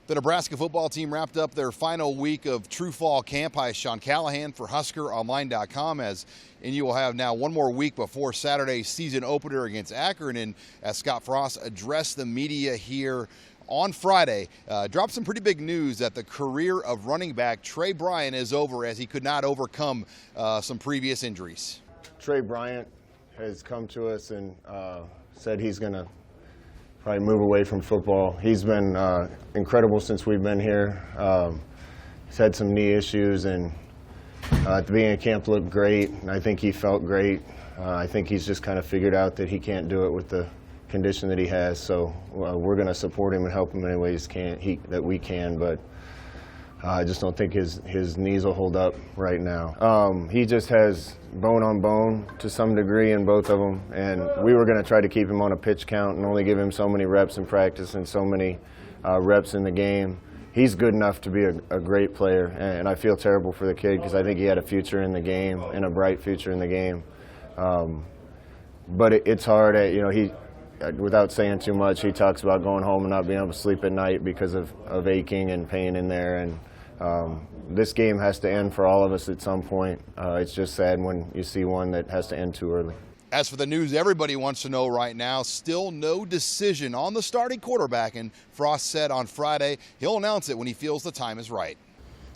The Nebraska football team wrapped up their final week of true fall camp. Hi, Sean Callahan for HuskerOnline.com. And you will have now one more week before Saturday's season opener against Akron. And as Scott Frost addressed the media here on Friday, dropped some pretty big news that the career of running back Tre Bryant is over as he could not overcome some previous injuries. Tre Bryant has come to us and said he's going to probably move away from football. He's been incredible since we've been here. He's had some knee issues, and at the beginning of camp looked great, and I think he felt great. I think he's just kind of figured out that he can't do it with the condition that he has, so we're going to support him and help him in any ways that we can, but I just don't think his knees will hold up right now. He just has bone on bone to some degree in both of them, and we were going to try to keep him on a pitch count and only give him so many reps in practice and so many reps in the game. He's good enough to be a great player, and I feel terrible for the kid because I think he had a future in the game and a bright future in the game. But it's hard. Without saying too much, he talks about going home and not being able to sleep at night because of aching and pain in there. And this game has to end for all of us at some point. It's just sad when you see one that has to end too early. As for the news everybody wants to know right now, still no decision on the starting quarterback, and Frost said on Friday he'll announce it when he feels the time is right.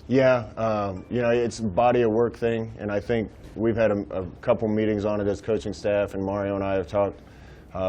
Yeah, it's a body of work thing, and I think we've had a couple meetings on it as coaching staff, and Mario and I have talked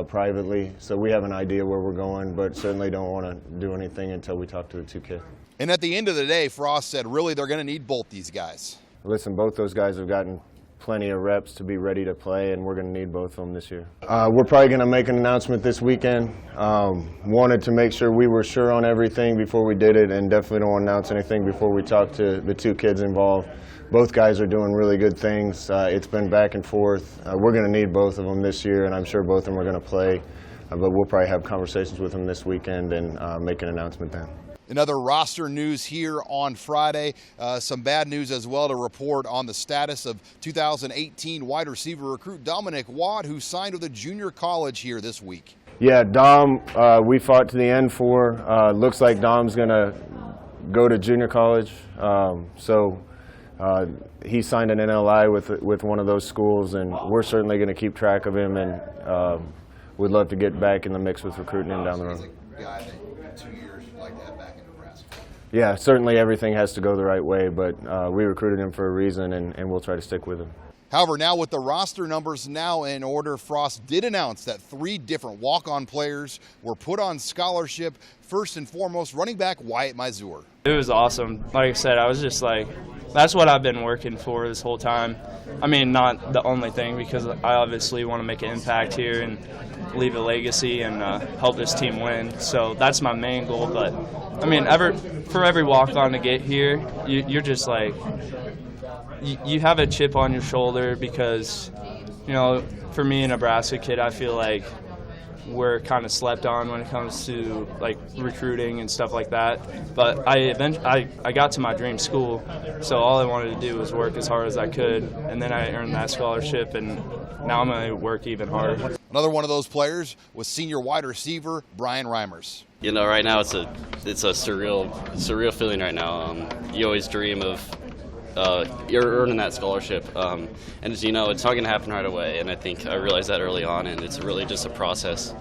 privately, so we have an idea where we're going, but certainly don't want to do anything until we talk to the two kids. And at the end of the day, Frost said really they're going to need both these guys. Listen, both those guys have gotten plenty of reps to be ready to play, and we're going to need both of them this year. We're probably going to make an announcement this weekend. Wanted to make sure we were sure on everything before we did it, and definitely don't want to announce anything before we talk to the two kids involved. Both guys are doing really good things. It's been back and forth. We're going to need both of them this year, and I'm sure both of them are going to play. But we'll probably have conversations with them this weekend and make an announcement then. Another roster news here on Friday. Some bad news as well to report on the status of 2018 wide receiver recruit Dominic Watt, who signed with a junior college here this week. Yeah, Dom, we fought to the end for. Looks like Dom's going to go to junior college. He signed an NLI with one of those schools, and we're certainly going to keep track of him, and would love to get back in the mix with recruiting him down the road. He's a guy that 2 years you'd like to have back in Nebraska. Yeah, certainly everything has to go the right way, but we recruited him for a reason, and we'll try to stick with him. However, now with the roster numbers now in order, Frost did announce that 3 different walk-on players were put on scholarship. First and foremost, running back Wyatt Mazur. It was awesome. Like I said, I was just like, that's what I've been working for this whole time. I mean, not the only thing, because I obviously want to make an impact here and leave a legacy and help this team win. So that's my main goal. But, I mean, for every walk-on to get here, you're just like, you have a chip on your shoulder because, for me, a Nebraska kid, I feel like we're kind of slept on when it comes to like recruiting and stuff like that. But I got to my dream school, so all I wanted to do was work as hard as I could, and then I earned that scholarship, and now I'm going to work even harder. Another one of those players was senior wide receiver Brian Reimers. Right now it's a surreal feeling right now. You always dream of you're earning that scholarship, and as you know, it's not going to happen right away, and I think I realized that early on, and it's really just a process,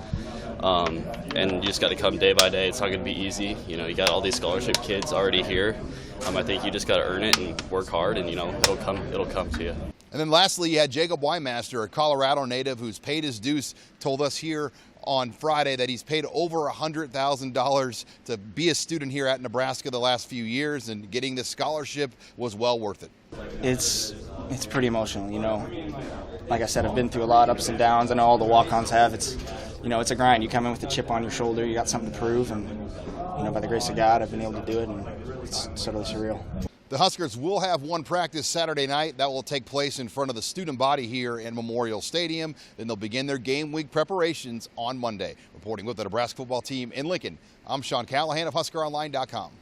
and you just got to come day by day. It's not going to be easy. You got all these scholarship kids already here. I think you just got to earn it and work hard, and it'll come to you. And then lastly, you had Jacob Weinmaster, a Colorado native who's paid his dues, told us here on Friday that he's paid over $100,000 to be a student here at Nebraska the last few years, and getting this scholarship was well worth it. It's pretty emotional, Like I said, I've been through a lot of ups and downs. I know all the walk-ons have. It's a grind. You come in with a chip on your shoulder. You got something to prove, and by the grace of God, I've been able to do it, and it's totally surreal. The Huskers will have one practice Saturday night. That will take place in front of the student body here in Memorial Stadium. Then they'll begin their game week preparations on Monday. Reporting with the Nebraska football team in Lincoln, I'm Sean Callahan of HuskerOnline.com.